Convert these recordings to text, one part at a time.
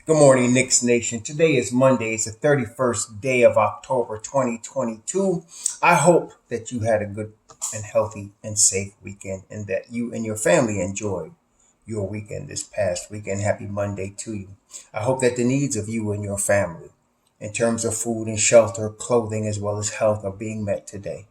Good morning, Knicks Nation. Today is Monday. It's the 31st day of October 2022. I hope that you had a good and healthy and safe weekend and that you and your family enjoyed your weekend this past weekend. Happy Monday to you. I hope that the needs of you and your family in terms of food and shelter, clothing, as well as health are being met today.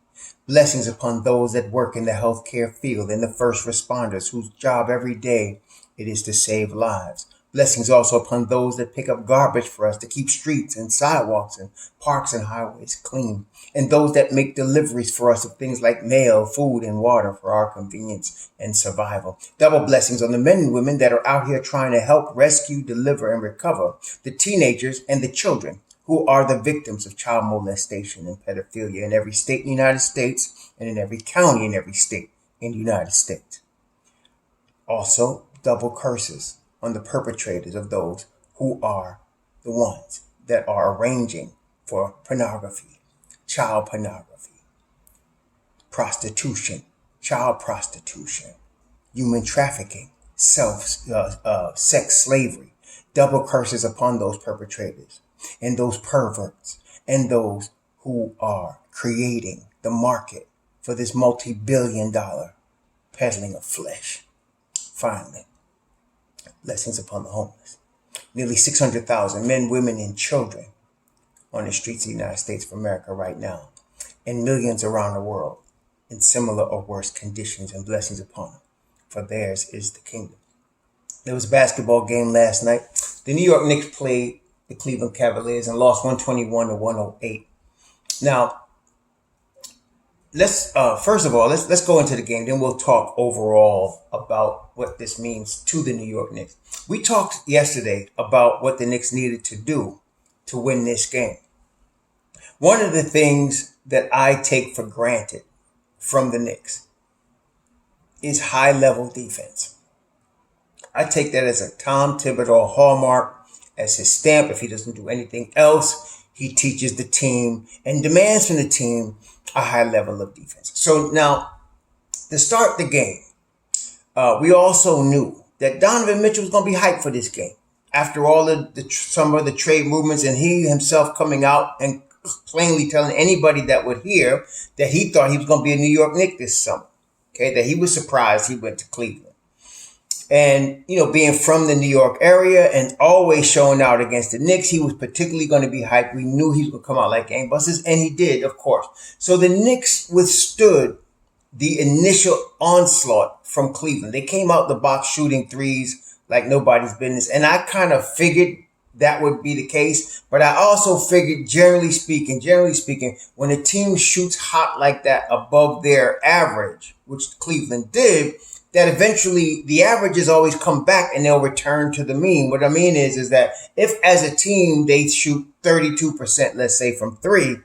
Blessings upon those that work in the healthcare field and the first responders whose job every day it is to save lives. Blessings also upon those that pick up garbage for us to keep streets and sidewalks and parks and highways clean. And those that make deliveries for us of things like mail, food, and water for our convenience and survival. Double blessings on the men and women that are out here trying to help rescue, deliver, and recover the teenagers and the children who are the victims of child molestation and pedophilia in every state in the United States and in every county in every state in the United States. Also, double curses on the perpetrators of those who are the ones that are arranging for pornography, child pornography, prostitution, child prostitution, human trafficking, sex slavery. Double curses upon those perpetrators and those perverts and those who are creating the market for this multi-billion-dollar peddling of flesh. Finally, blessings upon the homeless. Nearly 600,000 men, women, and children on the streets of the United States of America right now, and millions around the world in similar or worse conditions, and blessings upon them, for theirs is the kingdom. There was a basketball game last night. The New York Knicks played the Cleveland Cavaliers and lost 121 to 108. Now, let's go into the game. Then we'll talk overall about what this means to the New York Knicks. We talked yesterday about what the Knicks needed to do to win this game. One of the things that I take for granted from the Knicks is high-level defense. I take that as a Tom Thibodeau hallmark, as his stamp. If he doesn't do anything else, he teaches the team and demands from the team a high level of defense. So now, to start the game, we also knew that Donovan Mitchell was going to be hyped for this game. After all some of the trade movements, and he himself coming out and plainly telling anybody that would hear that he thought he was going to be a New York Knick this summer. Okay, that he was surprised he went to Cleveland. And, being from the New York area and always showing out against the Knicks, he was particularly going to be hyped. We knew he was going to come out like gangbusters, and he did, of course. So the Knicks withstood the initial onslaught from Cleveland. They came out the box shooting threes like nobody's business. And I kind of figured that would be the case. But I also figured, generally speaking, when a team shoots hot like that above their average, which Cleveland did, that eventually the averages always come back and they'll return to the mean. What I mean is that if as a team they shoot 32%, let's say from three,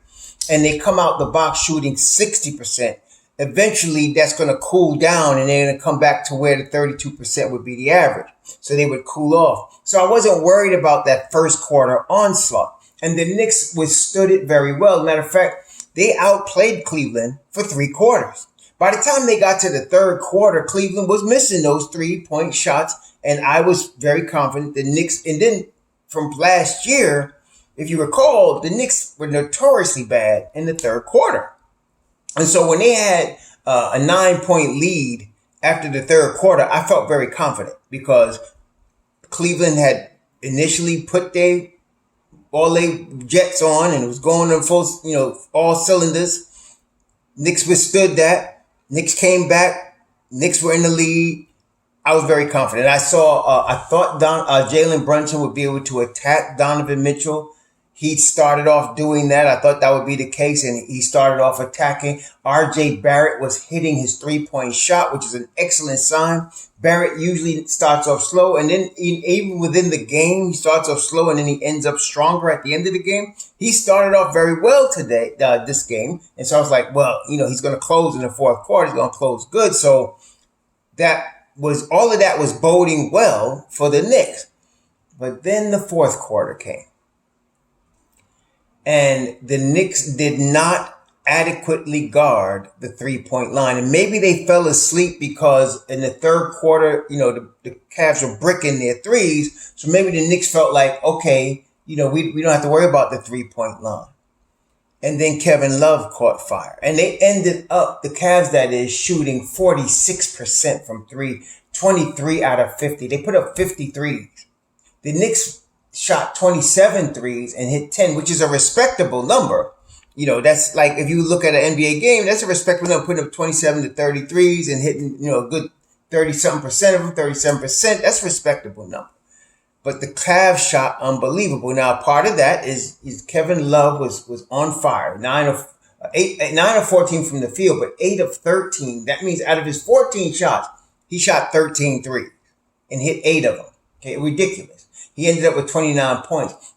and they come out the box shooting 60%, eventually that's going to cool down and they're going to come back to where the 32% would be the average. So they would cool off. So I wasn't worried about that first quarter onslaught. And the Knicks withstood it very well. Matter of fact, they outplayed Cleveland for 3 quarters. By the time they got to the third quarter, Cleveland was missing those 3-point shots, and I was very confident the Knicks, and then from last year, if you recall, the Knicks were notoriously bad in the third quarter. And so when they had a 9-point lead after the third quarter, I felt very confident because Cleveland had initially put all their jets on and it was going in full, all cylinders. Knicks withstood that. Knicks came back. Knicks were in the lead. I was very confident. I thought Jalen Brunson would be able to attack Donovan Mitchell. He started off doing that. I thought that would be the case, and he started off attacking. R.J. Barrett was hitting his 3-point shot, which is an excellent sign. Barrett usually starts off slow, and then even within the game, he starts off slow, and then he ends up stronger at the end of the game. He started off very well today, this game, and so I was like, well, he's going to close in the fourth quarter. He's going to close good, so all of that was boding well for the Knicks. But then the fourth quarter came. And the Knicks did not adequately guard the 3-point line. And maybe they fell asleep because in the third quarter, the Cavs were bricking their threes. So maybe the Knicks felt like, okay, we don't have to worry about the 3-point line. And then Kevin Love caught fire. And they ended up, the Cavs that is, shooting 46% from three, 23 out of 50. They put up 53. The Knicks shot 27 threes and hit 10, which is a respectable number. That's like, if you look at an NBA game, that's a respectable number, putting up 27 to 33s and hitting, a good 30-something% of them, 37%. That's a respectable number. But the Cavs shot unbelievable. Now, part of that is Kevin Love was on fire. 9 of 14 from the field, but 8 of 13. That means out of his 14 shots, he shot 13 threes and hit 8 of them. Okay, ridiculous. He ended up with 29 points.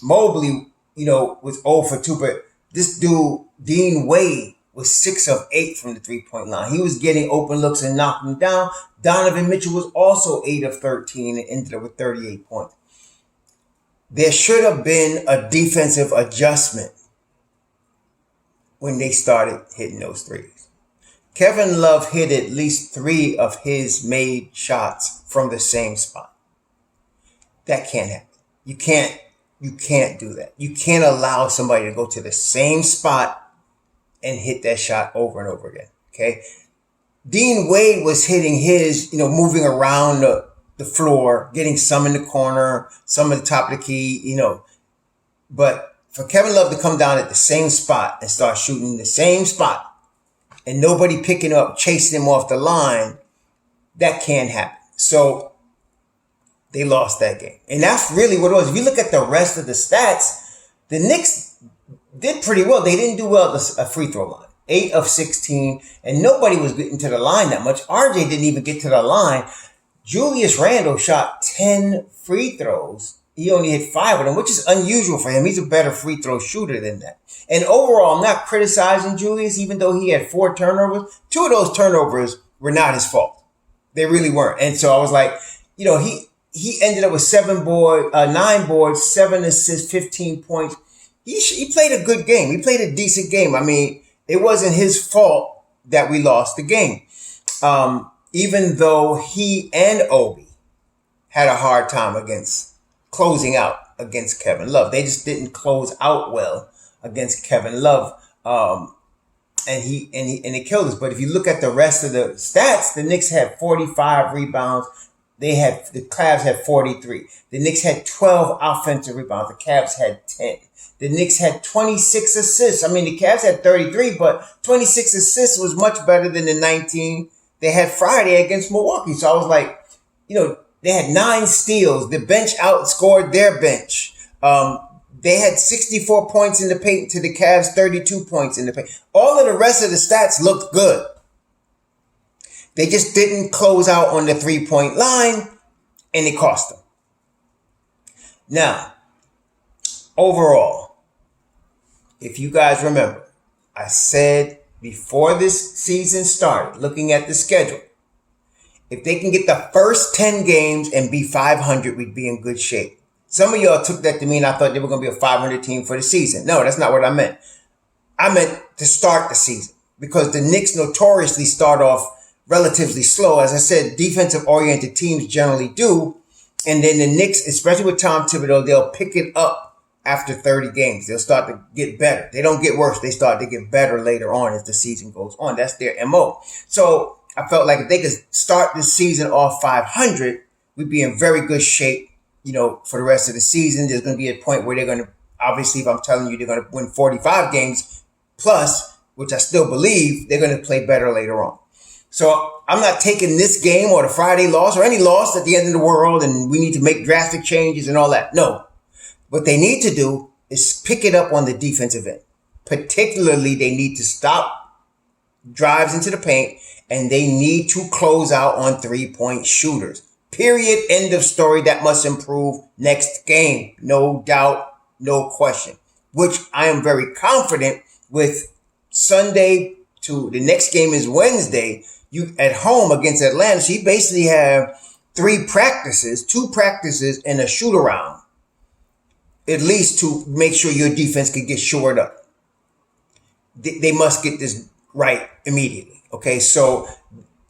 Mobley, was 0 for 2, but this dude, Dean Wade, was 6 of 8 from the 3-point line. He was getting open looks and knocking them down. Donovan Mitchell was also 8 of 13 and ended up with 38 points. There should have been a defensive adjustment when they started hitting those threes. Kevin Love hit at least 3 of his made shots from the same spot. That can't happen. You can't do that. You can't allow somebody to go to the same spot and hit that shot over and over again. Okay. Dean Wade was hitting his, moving around the floor, getting some in the corner, some at the top of the key, But for Kevin Love to come down at the same spot and start shooting the same spot and nobody picking up, chasing him off the line, that can't happen. So they lost that game. And that's really what it was. If you look at the rest of the stats, the Knicks did pretty well. They didn't do well at a free throw line. 8 of 16, and nobody was getting to the line that much. RJ didn't even get to the line. Julius Randle shot 10 free throws. He only hit 5 of them, which is unusual for him. He's a better free throw shooter than that. And overall, I'm not criticizing Julius, even though he had 4 turnovers. 2 of those turnovers were not his fault. They really weren't. And so I was like, he ended up with 9 boards, 7 assists, 15 points. He played a good game. He played a decent game. I mean, it wasn't his fault that we lost the game. Even though he and Obi had a hard time closing out against Kevin Love. They just didn't close out well against Kevin Love. And it killed us. But if you look at the rest of the stats, the Knicks had 45 rebounds. The Cavs had 43. The Knicks had 12 offensive rebounds. The Cavs had 10. The Knicks had 26 assists. I mean, the Cavs had 33, but 26 assists was much better than the 19 they had Friday against Milwaukee. So I was like, they had 9 steals. The bench outscored their bench. They had 64 points in the paint to the Cavs, 32 points in the paint. All of the rest of the stats looked good. They just didn't close out on the 3-point line, and it cost them. Now, overall, if you guys remember, I said before this season started, looking at the schedule, if they can get the first 10 games and be 500, we'd be in good shape. Some of y'all took that to mean I thought they were going to be a 500 team for the season. No, that's not what I meant. I meant to start the season because the Knicks notoriously start off relatively slow. As I said, defensive-oriented teams generally do. And then the Knicks, especially with Tom Thibodeau, they'll pick it up after 30 games. They'll start to get better. They don't get worse. They start to get better later on as the season goes on. That's their MO. So I felt like if they could start the season off 500, we'd be in very good shape, for the rest of the season. There's going to be a point where they're going to, obviously, if I'm telling you they're going to win 45 games plus, which I still believe, they're going to play better later on. So I'm not taking this game or the Friday loss or any loss at the end of the world and we need to make drastic changes and all that. No. What they need to do is pick it up on the defensive end. Particularly, they need to stop drives into the paint and they need to close out on 3-point shooters. Period. End of story. That must improve next game. No doubt. No question. Which I am very confident with. Sunday to the next game is Wednesday. You at home against Atlanta. So you basically have 2 practices and a shoot around. At least to make sure your defense can get shored up. they must get this right immediately. Okay, so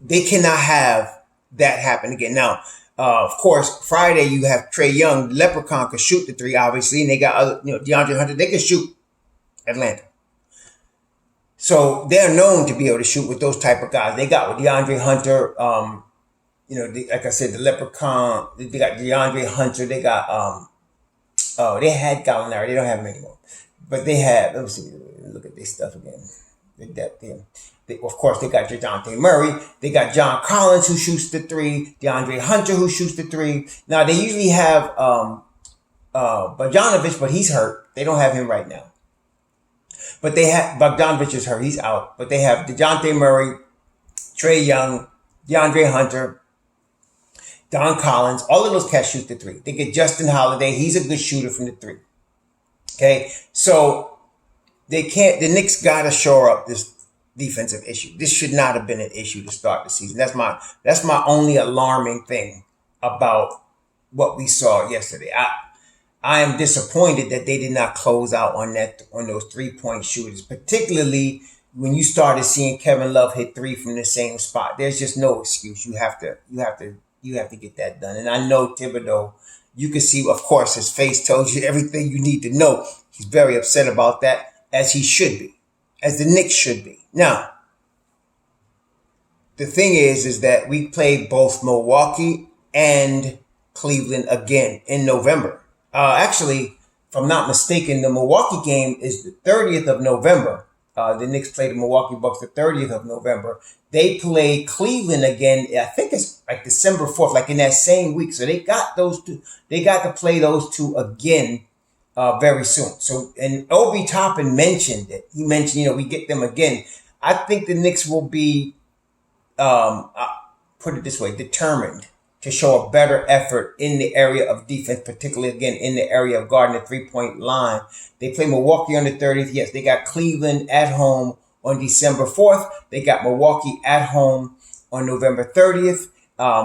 they cannot have that happen again. Now, of course, Friday you have Trae Young, Leprechaun can shoot the three, obviously, and they got other, DeAndre Hunter, they can shoot Atlanta. So they're known to be able to shoot with those type of guys. They got with DeAndre Hunter, like I said, the Leprechaun. They got DeAndre Hunter. They got they had Gallinari. They don't have him anymore, but they have. Let me see. Look at this stuff again. The depth here. Of course, they got DeJounte Murray. They got John Collins who shoots the three. DeAndre Hunter who shoots the three. Now they usually have Bogdanovic, but he's hurt. They don't have him right now. But they have Bogdanovic is hurt. He's out. But they have DeJounte Murray, Trae Young, DeAndre Hunter, Don Collins. All of those cats shoot the three. They get Justin Holiday. He's a good shooter from the three. Okay, so they can't. The Knicks got to shore up this defensive issue. This should not have been an issue to start the season. That's my only alarming thing about what we saw yesterday. I am disappointed that they did not close out on those 3-point shooters, particularly when you started seeing Kevin Love hit three from the same spot. There's just no excuse. You have to get that done. And I know Thibodeau, you can see, of course, his face tells you everything you need to know. He's very upset about that, as he should be, as the Knicks should be. Now, the thing is that we played both Milwaukee and Cleveland again in November. Actually, if I'm not mistaken, the Milwaukee game is the 30th of November. The Knicks played the Milwaukee Bucks the 30th of November. They play Cleveland again. I think it's like December 4th, like in that same week. So they got those two. They got to play those two again very soon. So, and Obi Toppin mentioned it. He mentioned, we get them again. I think the Knicks will be, put it this way, determined to show a better effort in the area of defense, particularly, again, in the area of guarding the three-point line. They play Milwaukee on the 30th. Yes, they got Cleveland at home on December 4th. They got Milwaukee at home on November 30th.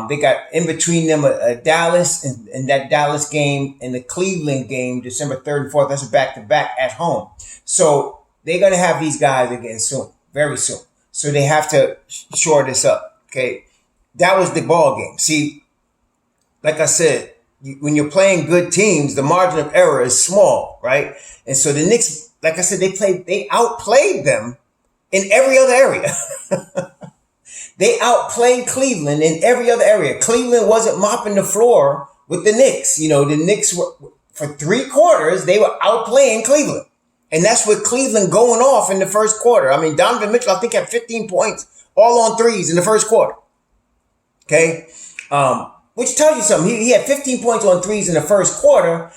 They got in between them a Dallas, and that Dallas game and the Cleveland game, December 3rd and 4th. That's a back-to-back at home. So they're going to have these guys again soon, very soon. So they have to shore this up, okay? That was the ball game. See, like I said, when you're playing good teams, the margin of error is small, right? And so the Knicks, like I said, they outplayed them in every other area. They outplayed Cleveland in every other area. Cleveland wasn't mopping the floor with the Knicks. The Knicks were, for 3 quarters, they were outplaying Cleveland. And that's with Cleveland going off in the first quarter. I mean, Donovan Mitchell, I think, had 15 points, all on threes in the first quarter. Okay? Which tells you something. He had 15 points on threes in the first quarter.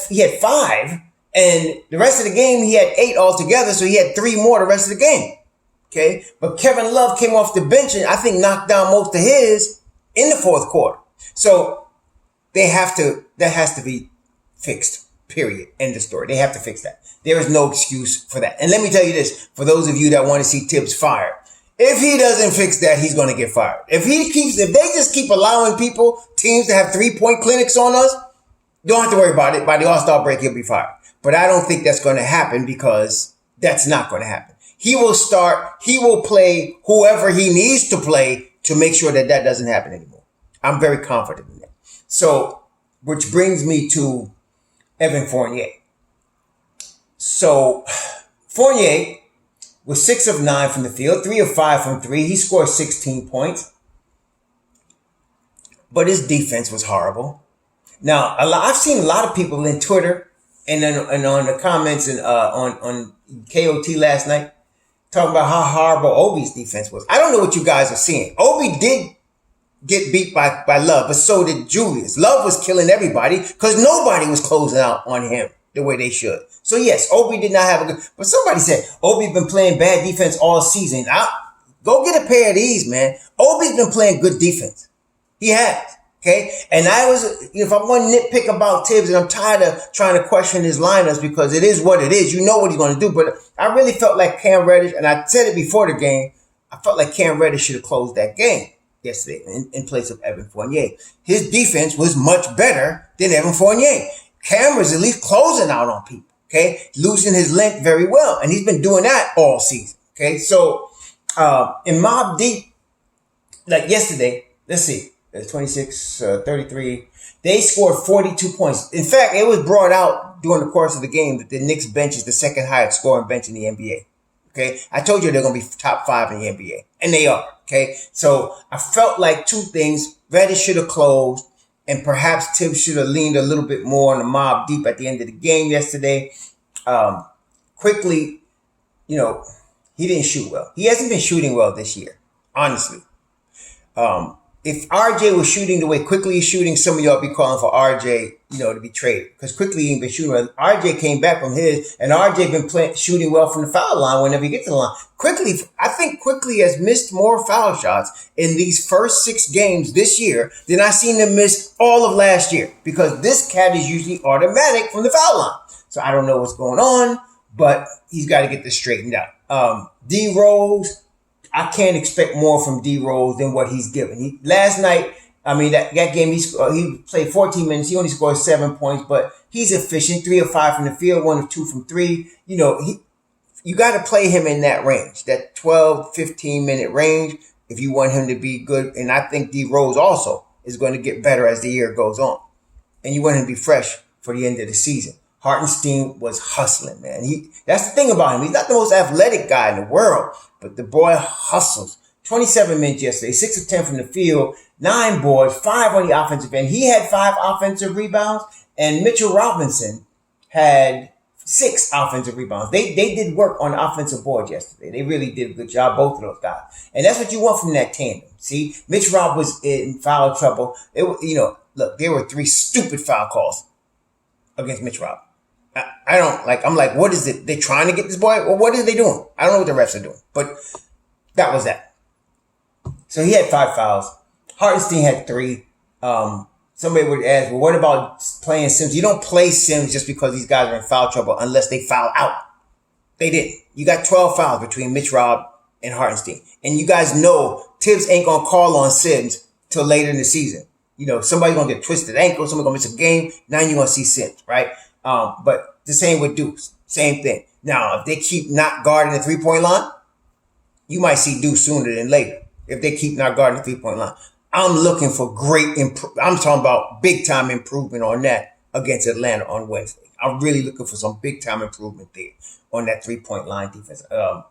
He had 5. And the rest of the game, he had 8 altogether. So he had 3 more the rest of the game. Okay. But Kevin Love came off the bench and I think knocked down most of his in the fourth quarter. So that has to be fixed. Period. End of story. They have to fix that. There is no excuse for that. And let me tell you this, for those of you that want to see Thibs fired. If he doesn't fix that, he's going to get fired. If they just keep allowing teams to have 3-point clinics on us, don't have to worry about it. By the All-Star break, he'll be fired. But I don't think that's going to happen because that's not going to happen. He will play whoever he needs to play to make sure that doesn't happen anymore. I'm very confident in that. So, which brings me to Evan Fournier. So, Fournier was 6 of 9 from the field, 3 of 5 from 3. He scored 16 points. But his defense was horrible. Now, I've seen a lot of people in Twitter and on the comments and on KOT last night talking about how horrible Obi's defense was. I don't know what you guys are seeing. Obi did get beat by Love, but so did Julius. Love was killing everybody because nobody was closing out on him the way they should. So yes, Obi did not have a good, but somebody said Obi's been playing bad defense all season. Go get a pair of these, man. Obi's been playing good defense. He has. Okay. And if I'm going to nitpick about Thibs, and I'm tired of trying to question his lineups because it is what it is. You know what he's going to do. But I really felt like Cam Reddish, and I said it before the game, I felt like Cam Reddish should have closed that game yesterday in place of Evan Fournier. His defense was much better than Evan Fournier. Cam was at least closing out on people. Okay, losing his length very well, and he's been doing that all season. Okay, so in Mob Deep, like yesterday, let's see, 26, 33. They scored 42 points. In fact, it was brought out during the course of the game that the Knicks bench is the second highest scoring bench in the NBA. Okay, I told you they're going to be top 5 in the NBA, and they are. Okay, so I felt like two things: Reddish should have closed, and perhaps Thibs should have leaned a little bit more on the Mob Deep at the end of the game yesterday. Quickly, he didn't shoot well. He hasn't been shooting well this year, honestly. If RJ was shooting the way Quickly is shooting, some of y'all be calling for RJ, to be traded. Because Quickly ain't been shooting well. RJ came back from his, and RJ been shooting well from the foul line whenever he gets to the line. I think Quickly has missed more foul shots in these first 6 games this year than I seen him miss all of last year. Because this cat is usually automatic from the foul line. So I don't know what's going on, but he's got to get this straightened out. D Rose, I can't expect more from D Rose than what he's given. Last night, that game, he played 14 minutes. He only scored 7 points, but he's efficient. 3 of 5 from the field, 1 of 2 from 3. You got to play him in that range, that 12, 15-minute range if you want him to be good. And I think D Rose also is going to get better as the year goes on. And you want him to be fresh for the end of the season. Hartenstein was hustling, man. That's the thing about him. He's not the most athletic guy in the world, but the boy hustles. 27 minutes yesterday, 6 of 10 from the field, 9 boards, 5 on the offensive end. He had 5 offensive rebounds, and Mitchell Robinson had 6 offensive rebounds. They did work on the offensive board yesterday. They really did a good job, both of those guys. And that's what you want from that tandem. See, Mitch Rob was in foul trouble. Look, there were 3 stupid foul calls against Mitch Rob. I'm like, what is it? They trying to get this boy? Well, what are they doing? I don't know what the refs are doing, but that was that. So he had 5 fouls. Hartenstein had 3. Somebody would ask, well, what about playing Sims? You don't play Sims just because these guys are in foul trouble unless they foul out. They didn't. You got 12 fouls between Mitch Rob and Hartenstein. And you guys know Thibs ain't going to call on Sims till later in the season. Somebody's going to get twisted ankle. Somebody's going to miss a game. Now you're going to see Sims, right? But the same with Deuce. Same thing. Now, if they keep not guarding the 3-point line, you might see Deuce sooner than later. If they keep not guarding the 3-point line. I'm looking for I'm talking about big-time improvement on that against Atlanta on Wednesday. I'm really looking for some big-time improvement there on that 3-point line defense.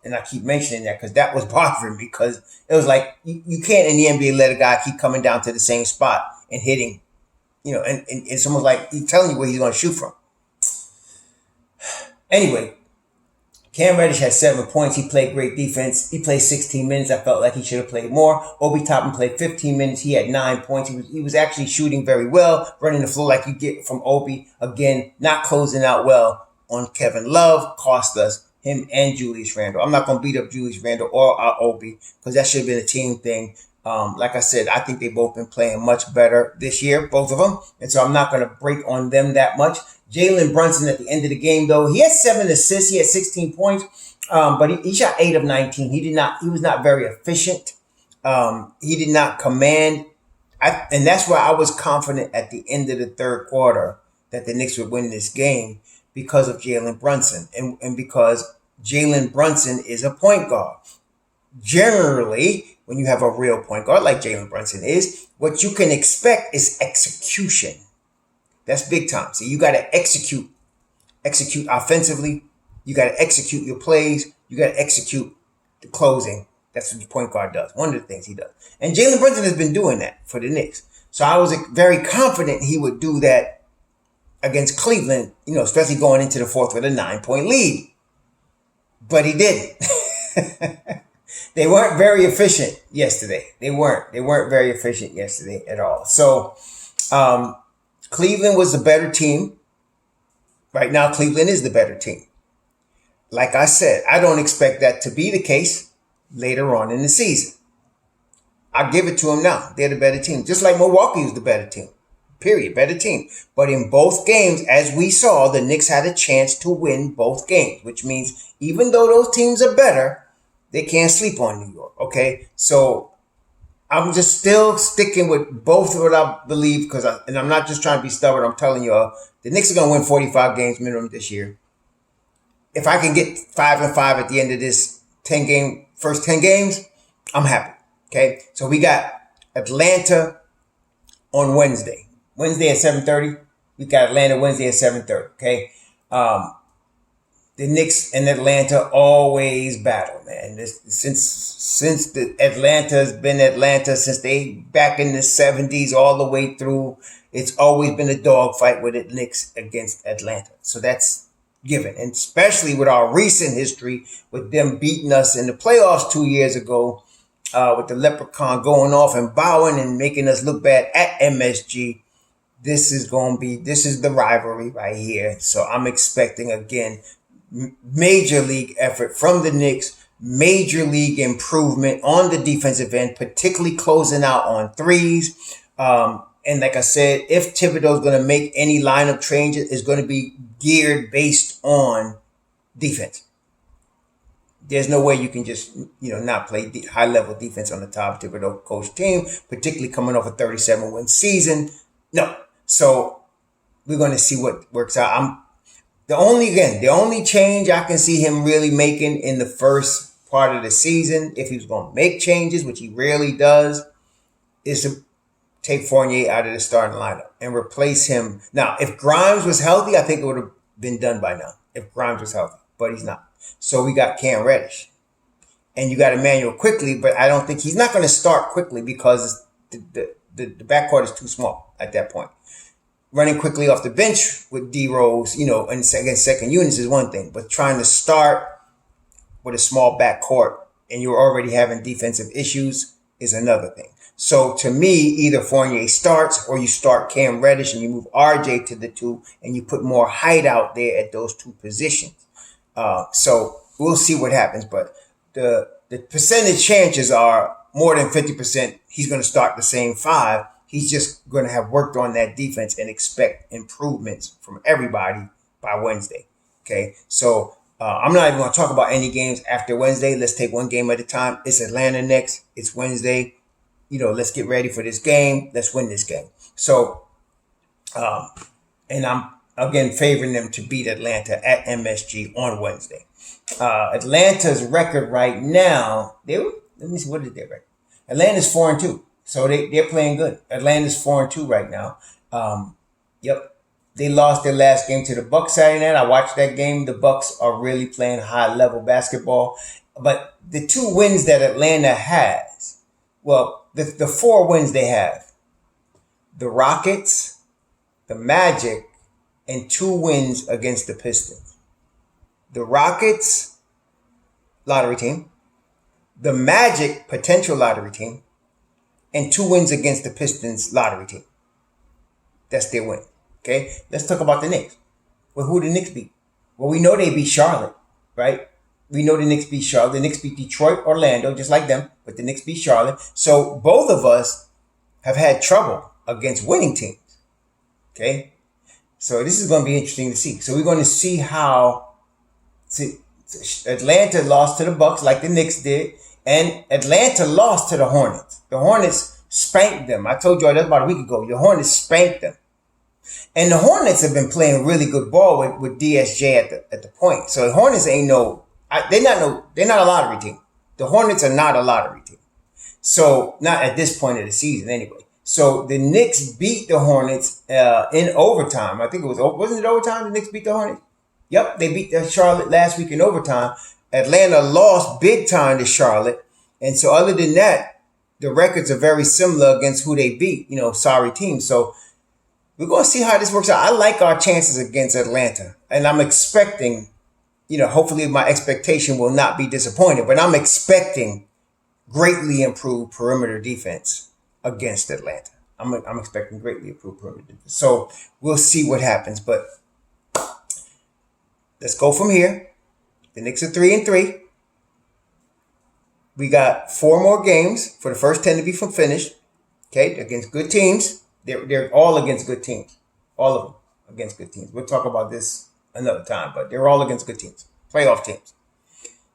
And I keep mentioning that because that was bothering me because it was like you can't in the NBA let a guy keep coming down to the same spot and hitting, and it's almost like he's telling you where he's going to shoot from. Anyway, Cam Reddish had 7 points. He played great defense. He played 16 minutes. I felt like he should have played more. Obi Toppin played 15 minutes. He had 9 points. He was actually shooting very well, running the floor like you get from Obi. Again, not closing out well on Kevin Love. Cost us him and Julius Randle. I'm not going to beat up Julius Randle or Obi because that should have been a team thing. Like I said, I think they've both been playing much better this year, both of them. And so I'm not going to break on them that much. Jalen Brunson at the end of the game, though, he had 7 assists. He had 16 points, but he shot 8 of 19. He was not very efficient. He did not command. And that's why I was confident at the end of the third quarter that the Knicks would win this game because of Jalen Brunson and because Jalen Brunson is a point guard. Generally, when you have a real point guard like Jalen Brunson is, what you can expect is execution. That's big time. So you got to execute offensively. You got to execute your plays. You got to execute the closing. That's what the point guard does. One of the things he does. And Jalen Brunson has been doing that for the Knicks. So I was very confident he would do that against Cleveland, especially going into the fourth with a 9-point lead. But he didn't. They weren't very efficient yesterday. They weren't very efficient yesterday at all. So Cleveland was the better team. Right now, Cleveland is the better team. Like I said, I don't expect that to be the case later on in the season. I give it to them now. They're the better team. Just like Milwaukee was the better team. Period. Better team. But in both games, as we saw, the Knicks had a chance to win both games, which means even though those teams are better, they can't sleep on New York. Okay? So I'm just still sticking with both of what I believe and I'm not just trying to be stubborn. I'm telling you, the Knicks are going to win 45 games minimum this year. if I can get 5-5 at the end of this first 10 games, I'm happy. Okay. So we got Atlanta on Wednesday. Wednesday at 7:30. We got Atlanta Wednesday at 7:30. Okay. The Knicks and Atlanta always battle, man. Since the Atlanta's been Atlanta, since they back in the 70s all the way through, it's always been a dogfight with the Knicks against Atlanta. So that's given, and especially with our recent history with them beating us in the playoffs 2 years ago, with the Leprechaun going off and bowing and making us look bad at MSG. This is the rivalry right here. So I'm expecting again major league effort from the Knicks, major league improvement on the defensive end, particularly closing out on threes. And like I said, if Thibodeau is going to make any lineup changes, it's going to be geared based on defense. There's no way you can just, not play high-level defense on the top Thibodeau coach team, particularly coming off a 37-win season. No. So we're going to see what works out. The only change I can see him really making in the first part of the season, if he was going to make changes, which he rarely does, is to take Fournier out of the starting lineup and replace him. Now, if Grimes was healthy, I think it would have been done by now. If Grimes was healthy, but he's not. So we got Cam Reddish. And you got Emmanuel Quickly, but I don't think he's not going to start quickly because the backcourt is too small at that point. Running quickly off the bench with D-Rose, and against second units is one thing, but trying to start with a small backcourt and you're already having defensive issues is another thing. So to me, either Fournier starts or you start Cam Reddish and you move RJ to the 2 and you put more height out there at those 2 positions. So we'll see what happens, but the percentage chances are more than 50%. He's going to start the same 5. He's just going to have worked on that defense and expect improvements from everybody by Wednesday. Okay, so I'm not even going to talk about any games after Wednesday. Let's take one game at a time. It's Atlanta next. It's Wednesday. Let's get ready for this game. Let's win this game. So, and I'm again favoring them to beat Atlanta at MSG on Wednesday. Atlanta's record right now, let me see, what is their record? Atlanta's 4-2. So they're playing good. Atlanta's 4-2 right now. Yep. They lost their last game to the Bucks Saturday night. I watched that game. The Bucks are really playing high level basketball. But the 2 wins that Atlanta has, the 4 wins they have, the Rockets, the Magic, and 2 wins against the Pistons. The Rockets, lottery team. The Magic, potential lottery team. And 2 wins against the Pistons lottery team. That's their win. Okay? Let's talk about the Knicks. Well, who the Knicks beat? Well, we know they beat Charlotte, right? We know the Knicks beat Charlotte. The Knicks beat Detroit, Orlando, just like them. But the Knicks beat Charlotte. So both of us have had trouble against winning teams. Okay? So this is going to be interesting to see. So we're going to see how Atlanta lost to the Bucks like the Knicks did. And Atlanta lost to the Hornets. The Hornets spanked them. I told you that about a week ago. The Hornets spanked them. And the Hornets have been playing really good ball with DSJ at the point. So the Hornets they're not a lottery team. The Hornets are not a lottery team. So not at this point of the season anyway. So the Knicks beat the Hornets in overtime. I think wasn't it overtime the Knicks beat the Hornets? Yep, they beat the Charlotte last week in overtime. Atlanta lost big time to Charlotte. And so other than that, the records are very similar against who they beat, sorry teams. So we're going to see how this works out. I like our chances against Atlanta. And I'm expecting, hopefully my expectation will not be disappointed. But I'm expecting greatly improved perimeter defense against Atlanta. I'm expecting greatly improved perimeter defense. So we'll see what happens. But let's go from here. The Knicks are 3-3. We got 4 more games for the first 10 to be finished. Okay, against good teams. They're all against good teams. All of them against good teams. We'll talk about this another time, but they're all against good teams. Playoff teams.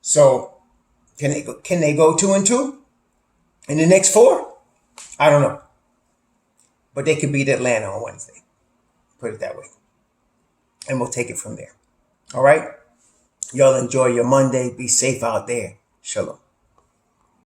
So can they go 2-2 in the next 4? I don't know. But they could beat Atlanta on Wednesday. Put it that way. And we'll take it from there. All right? Y'all enjoy your Monday. Be safe out there. Shalom.